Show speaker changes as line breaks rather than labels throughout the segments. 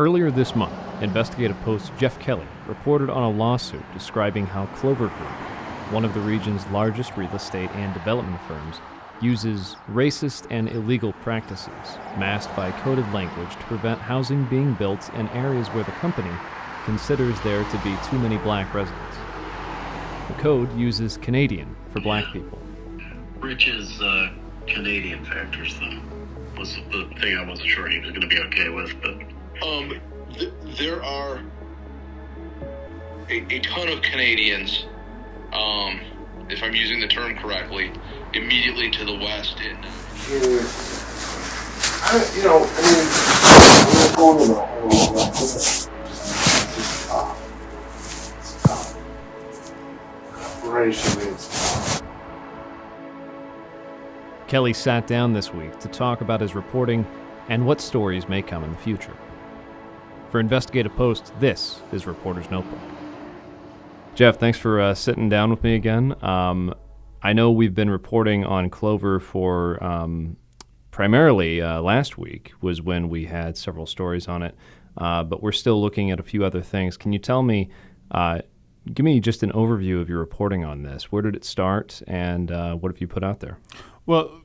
Earlier this month, Investigative Post's Geoff Kelly reported on a lawsuit describing how Clover Group, one of the region's largest real estate and development firms, uses racist and illegal practices masked by coded language to prevent housing being built in areas where the company considers there to be too many black residents. The code uses Canadian for black people.
Rich's Canadian factors, though, was the thing I wasn't sure he was going to be okay with, but...
There are a ton of Canadians, if I'm using the term correctly, immediately to the west.
Kelly sat down this week to talk about his reporting and what stories may come in the future. For Investigative Post, this is Reporter's Notebook. Geoff, thanks for sitting down with me again. I know we've been reporting on Clover for primarily last week was when we had several stories on it, but we're still looking at a few other things. Can you tell me, give me just an overview of your reporting on this? Where did it start, and what have you put out there?
Well,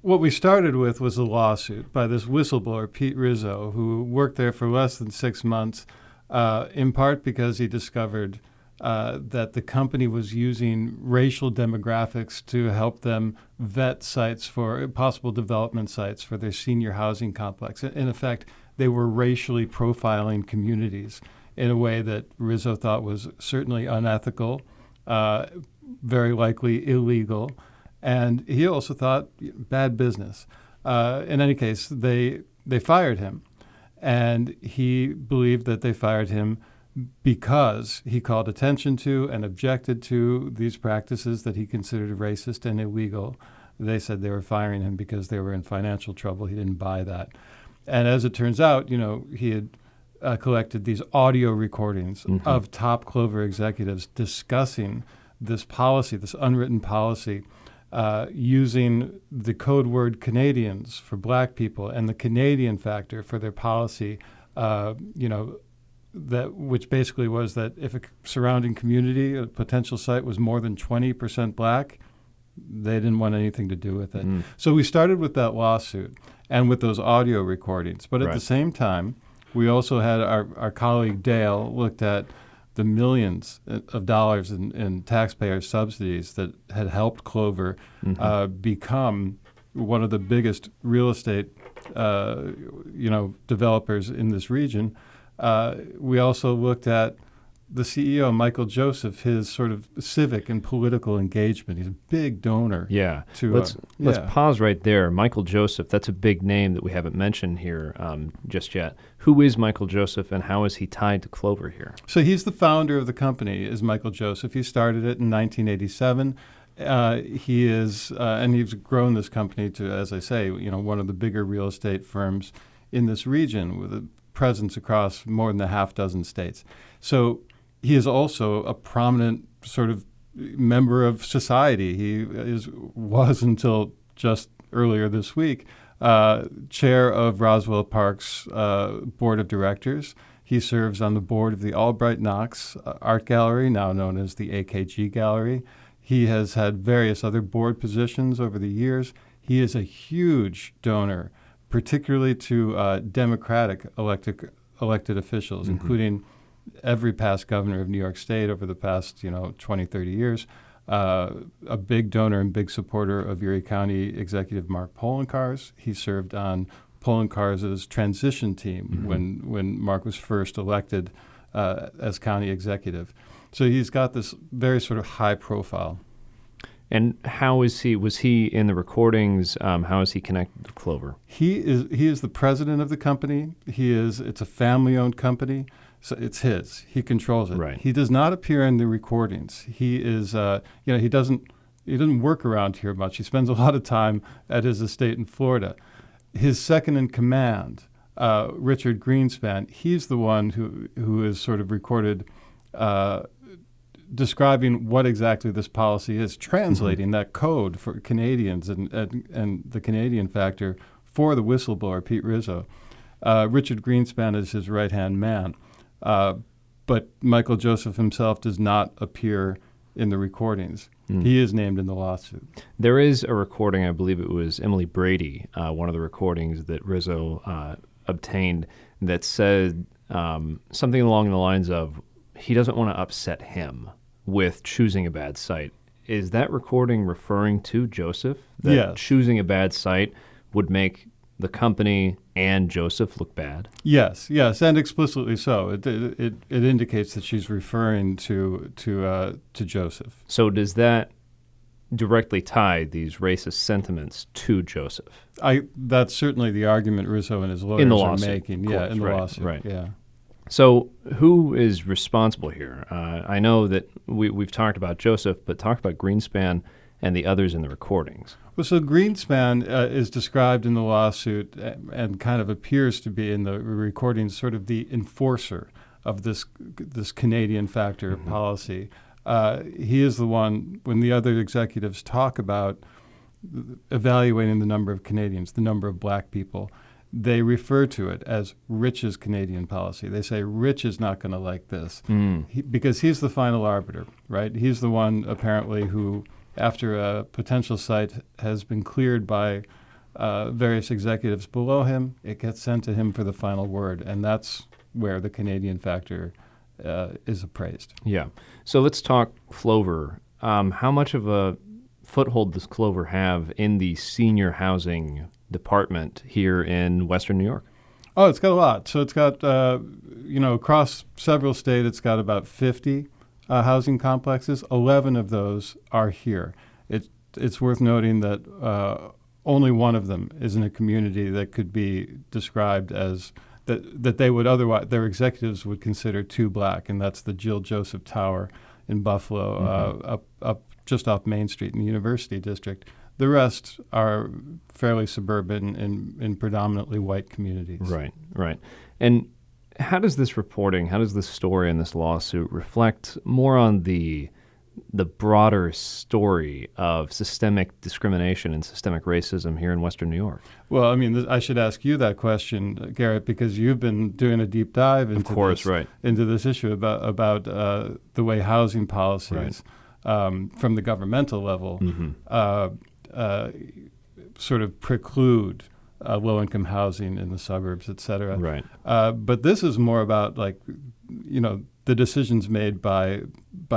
what we started with was a lawsuit by this whistleblower, Pete Rizzo, who worked there for less than 6 months, in part because he discovered that the company was using racial demographics to help them vet sites for possible development sites for their senior housing complex. In effect, they were racially profiling communities in a way that Rizzo thought was certainly unethical, very likely illegal. And he also thought bad business. In any case, they fired him. And he believed that they fired him because he called attention to and objected to these practices that he considered racist and illegal. They said they were firing him because they were in financial trouble. He didn't buy that. And as it turns out, he had collected these audio recordings of top Clover executives discussing this policy, this unwritten policy, using the code word Canadians for black people and the Canadian factor for their policy, which basically was that if a surrounding community, a potential site, was more than 20% black, they didn't want anything to do with it. So we started with that lawsuit and with those audio recordings. But at the same time, we also had our colleague Dale looked at the millions of dollars in taxpayer subsidies that had helped Clover become one of the biggest real estate, developers in this region. We also looked at the CEO, Michael Joseph, his sort of civic and political engagement. He's a big donor.
Yeah. Let's pause right there. Michael Joseph, that's a big name that we haven't mentioned here just yet. Who is Michael Joseph, and how is he tied to Clover here?
So he's the founder of the company, is Michael Joseph. He started it in 1987. He is, and he's grown this company to, as I say, one of the bigger real estate firms in this region with a presence across more than a half dozen states. So he is also a prominent sort of member of society. He was until just earlier this week chair of Roswell Park's board of directors. He serves on the board of the Albright Knox Art Gallery, now known as the AKG Gallery. He has had various other board positions over the years. He is a huge donor, particularly to Democratic elected officials, including every past governor of New York State over the past 20, 30 years. A big donor and big supporter of Erie County Executive Mark Poloncarz. He served on Poloncarz's transition team when Mark was first elected as county executive. So he's got this very sort of high profile.
And how was he in the recordings? How is he connected to Clover?
He is the president of the company. It's a family-owned company, so it's his. He controls it.
Right.
He does not appear in the recordings. He is, he doesn't work around here much. He spends a lot of time at his estate in Florida. His second in command, Richard Greenspan, he's the one who is sort of recorded describing what exactly this policy is, translating that code for Canadians and the Canadian factor for the whistleblower, Pete Rizzo. Richard Greenspan is his right-hand man. But Michael Joseph himself does not appear in the recordings. He is named in the lawsuit.
There is a recording, I believe it was Emily Brady, one of the recordings that Rizzo obtained, that said something along the lines of, he doesn't want to upset him with choosing a bad site. Is that recording referring to Joseph? That
Yes.
choosing a bad site would make the company and Joseph look bad?
Yes, and explicitly so. It indicates that she's referring to Joseph.
So does that directly tie these racist sentiments to Joseph?
That's certainly the argument Rizzo and his lawyers
In the
are
lawsuit,
making.
of
Yeah,
course,
in the
right,
lawsuit.
right.
Yeah.
So who is responsible here? I know that we've talked about Joseph, but talk about Greenspan and the others in the recordings.
Well, so Greenspan is described in the lawsuit and kind of appears to be in the recordings sort of the enforcer of this Canadian factor policy. He is the one, when the other executives talk about evaluating the number of Canadians, the number of black people, they refer to it as Rich's Canadian policy. They say Rich is not going to like this because he's the final arbiter, right? He's the one apparently who, after a potential site has been cleared by various executives below him, it gets sent to him for the final word, and that's where the Canadian factor is appraised.
Yeah. So let's talk Clover. How much of a foothold does Clover have in the senior housing department here in Western New York?
Oh, it's got a lot. So it's got, across several states, it's got about 50 housing complexes. 11 of those are here. It's worth noting that only one of them is in a community that could be described as that they would otherwise, their executives would consider too black, and that's the Jill Joseph Tower in Buffalo, up just off Main Street in the University District. The rest are fairly suburban in predominantly white communities.
Right. And how does this reporting, how does this story and this lawsuit reflect more on the broader story of systemic discrimination and systemic racism here in Western New York?
Well, I mean, I should ask you that question, Garrett, because you've been doing a deep dive into this issue about the way housing policies from the governmental level sort of preclude low-income housing in the suburbs, et cetera.
Right.
But this is more about the decisions made by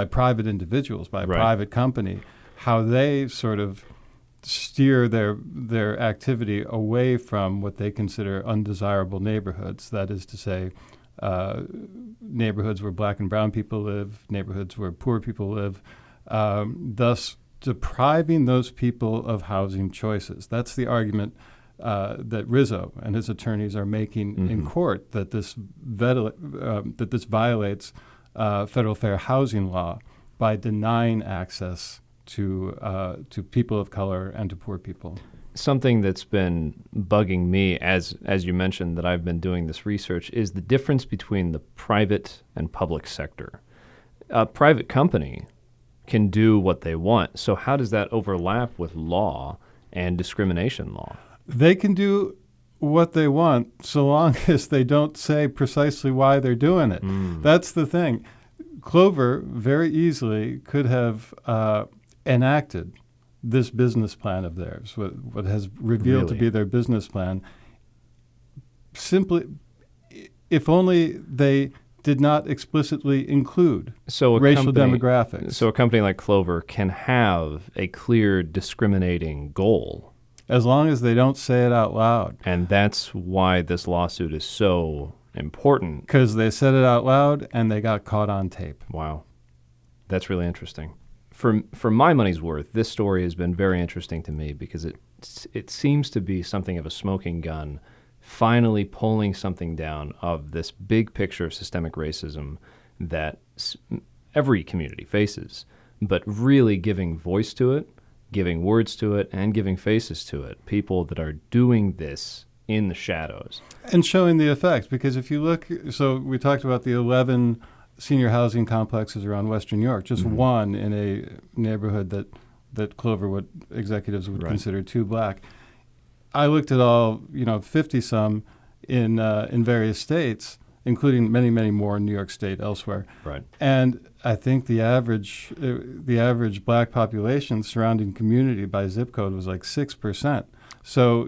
private individuals, by a private company, how they sort of steer their activity away from what they consider undesirable neighborhoods. That is to say, neighborhoods where black and brown people live, neighborhoods where poor people live, thus depriving those people of housing choices. That's the argument that Rizzo and his attorneys are making in court, that this violates federal fair housing law by denying access to people of color and to poor people.
Something that's been bugging me, as you mentioned, that I've been doing this research, is the difference between the private and public sector. A private company can do what they want. So how does that overlap with law and discrimination law?
They can do what they want so long as they don't say precisely why they're doing it. That's the thing. Clover very easily could have enacted this business plan of theirs, what has revealed to be their business plan, simply if only they did not explicitly include racial demographics.
So a company like Clover can have a clear discriminating goal.
As long as they don't say it out loud.
And that's why this lawsuit is so important.
Because they said it out loud and they got caught on tape.
Wow. That's really interesting. For my money's worth, this story has been very interesting to me because it seems to be something of a smoking gun, finally pulling something down of this big picture of systemic racism that every community faces, but really giving voice to it, giving words to it, and giving faces to it, people that are doing this in the shadows.
And showing the effects, because if you look, so we talked about the 11 senior housing complexes around Western New York, just one in a neighborhood that executives would consider too black. I looked at all, 50-some, in various states, including many, many more in New York State, elsewhere.
Right.
And I think the average black population surrounding community by zip code was like 6%. So,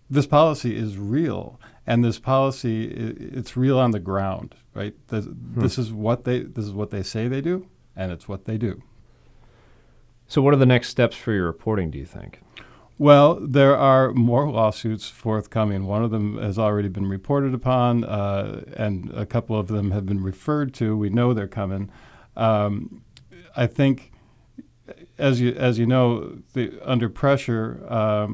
this policy is real, and this policy, it's real on the ground, right? This is what they say they do, and it's what they do.
So what are the next steps for your reporting, do you think?
Well, there are more lawsuits forthcoming. One of them has already been reported upon, and a couple of them have been referred to. We know they're coming. I think, as you know, under pressure,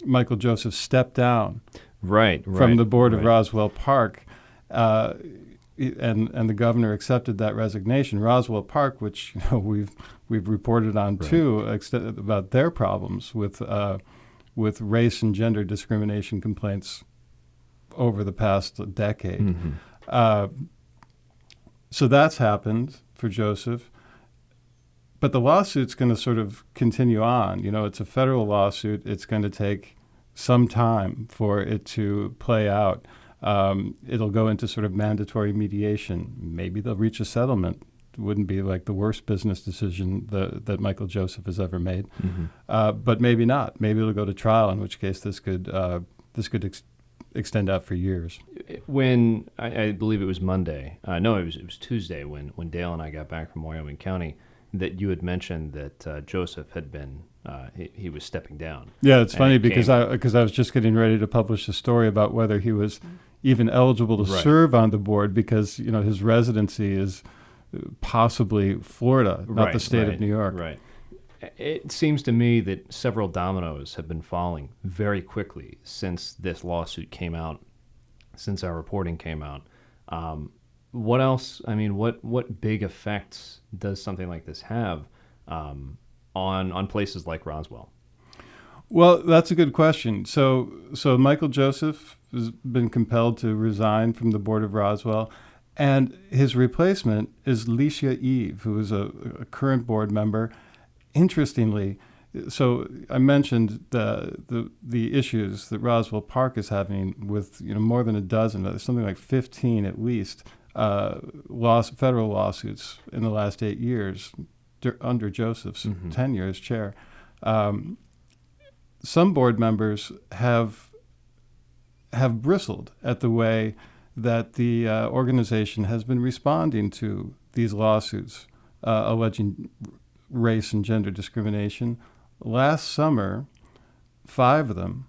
Michael Joseph stepped down from the board of Roswell Park, and the governor accepted that resignation. Roswell Park, which we've reported on too, about their problems with race and gender discrimination complaints over the past decade. Mm-hmm. So that's happened for Joseph. But the lawsuit's going to sort of continue on. It's a federal lawsuit. It's going to take some time for it to play out. It'll go into sort of mandatory mediation. Maybe they'll reach a settlement. It wouldn't be like the worst business decision that Michael Joseph has ever made. Mm-hmm. But maybe not. Maybe it'll go to trial, in which case this could extend out for years.
When I believe it was Monday. No, it was Tuesday when Dale and I got back from Wyoming County, that you had mentioned that Joseph had been he was stepping down.
Yeah, it's funny because I was just getting ready to publish a story about whether he was even eligible to serve on the board, because his residency is possibly Florida, not the state of New York.
Right. It seems to me that several dominoes have been falling very quickly since this lawsuit came out, since our reporting came out. What else? I mean, what big effects does something like this have on places like Roswell?
Well, that's a good question. So Michael Joseph has been compelled to resign from the board of Roswell, and his replacement is Licia Eve, who is a current board member. Interestingly, so I mentioned the issues that Roswell Park is having with more than a dozen, something like 15 at least, federal lawsuits in the last 8 years under Joseph's tenure as chair. Some board members have bristled at the way that the organization has been responding to these lawsuits alleging race and gender discrimination. Last summer, 5 of them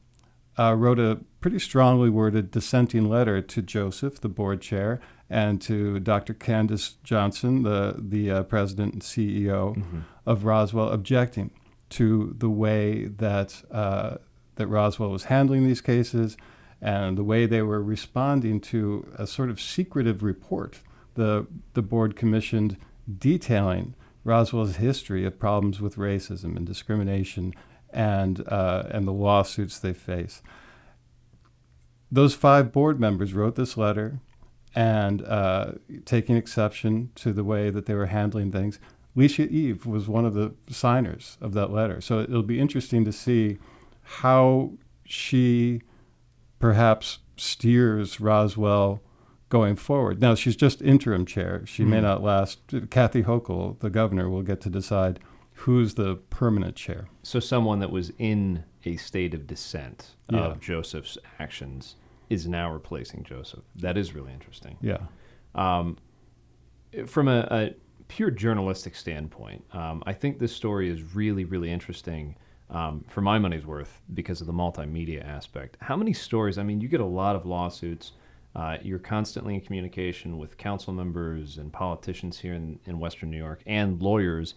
wrote a pretty strongly worded dissenting letter to Joseph, the board chair, and to Dr. Candace Johnson, the president and CEO of Roswell, objecting to the way that Roswell was handling these cases and the way they were responding to a sort of secretive report the board commissioned detailing Roswell's history of problems with racism and discrimination and the lawsuits they face. Those 5 board members wrote this letter and taking exception to the way that they were handling things. Licia Eve was one of the signers of that letter. So it'll be interesting to see how she perhaps steers Roswell going forward. Now, she's just interim chair. She may not last. Kathy Hochul, the governor, will get to decide who's the permanent chair.
So someone that was in a state of dissent of Joseph's actions is now replacing Joseph. That is really interesting.
Yeah.
From a pure journalistic standpoint, I think this story is really, really interesting for my money's worth because of the multimedia aspect. How many stories? I mean, you get a lot of lawsuits. You're constantly in communication with council members and politicians here in Western New York and lawyers,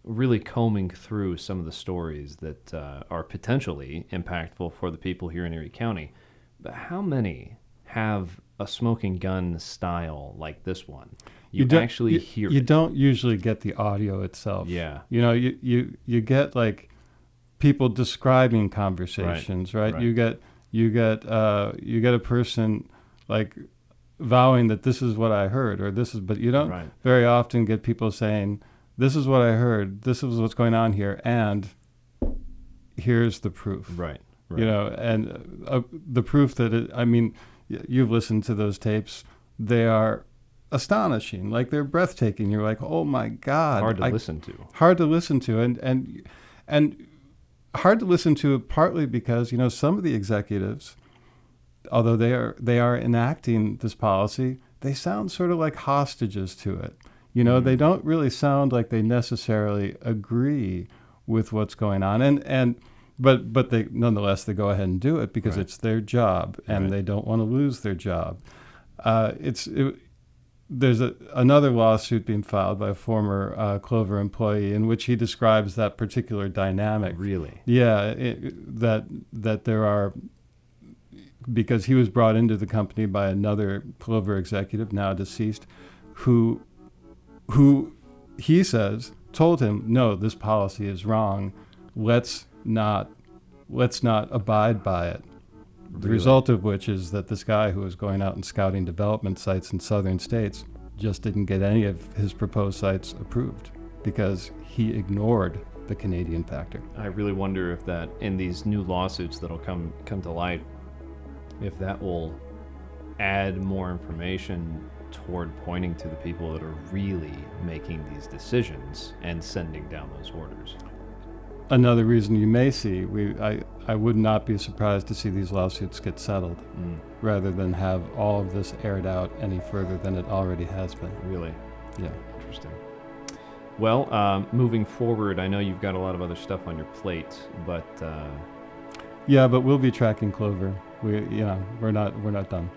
really combing through some of the stories that are potentially impactful for the people here in Erie County. But how many have a smoking gun style like this one? You actually hear it.
You don't usually get the audio itself.
Yeah.
You get like people describing conversations, right? You get a person like vowing that this is what I heard, or this is, but you don't very often get people saying, this is what I heard, this is what's going on here, and here's the proof.
Right.
You know, and the proof that you've listened to those tapes. They are astonishing. Like, they're breathtaking. You're like, oh my God.
Hard to listen to.
Hard to listen to. And hard to listen to partly because, some of the executives, although they are enacting this policy, they sound sort of like hostages to it. They don't really sound like they necessarily agree with what's going on. But they nonetheless they go ahead and do it because it's their job, and they don't want to lose their job. There's another lawsuit being filed by a former Clover employee in which he describes that particular dynamic.
Really?
Yeah, that there are, because he was brought into the company by another Clover executive, now deceased, who he says told him, no, this policy is wrong. Let's not abide by it. The result of which is that this guy who was going out and scouting development sites in southern states just didn't get any of his proposed sites approved because he ignored the Canadian factor.
I really wonder if that, in these new lawsuits that'll come to light, if that will add more information toward pointing to the people that are really making these decisions and sending down those orders.
Another reason you may see, I would not be surprised to see these lawsuits get settled rather than have all of this aired out any further than it already has been.
Really?
Yeah.
Interesting. Well, moving forward, I know you've got a lot of other stuff on your plate, but...
Yeah, but we'll be tracking Clover. We're not done.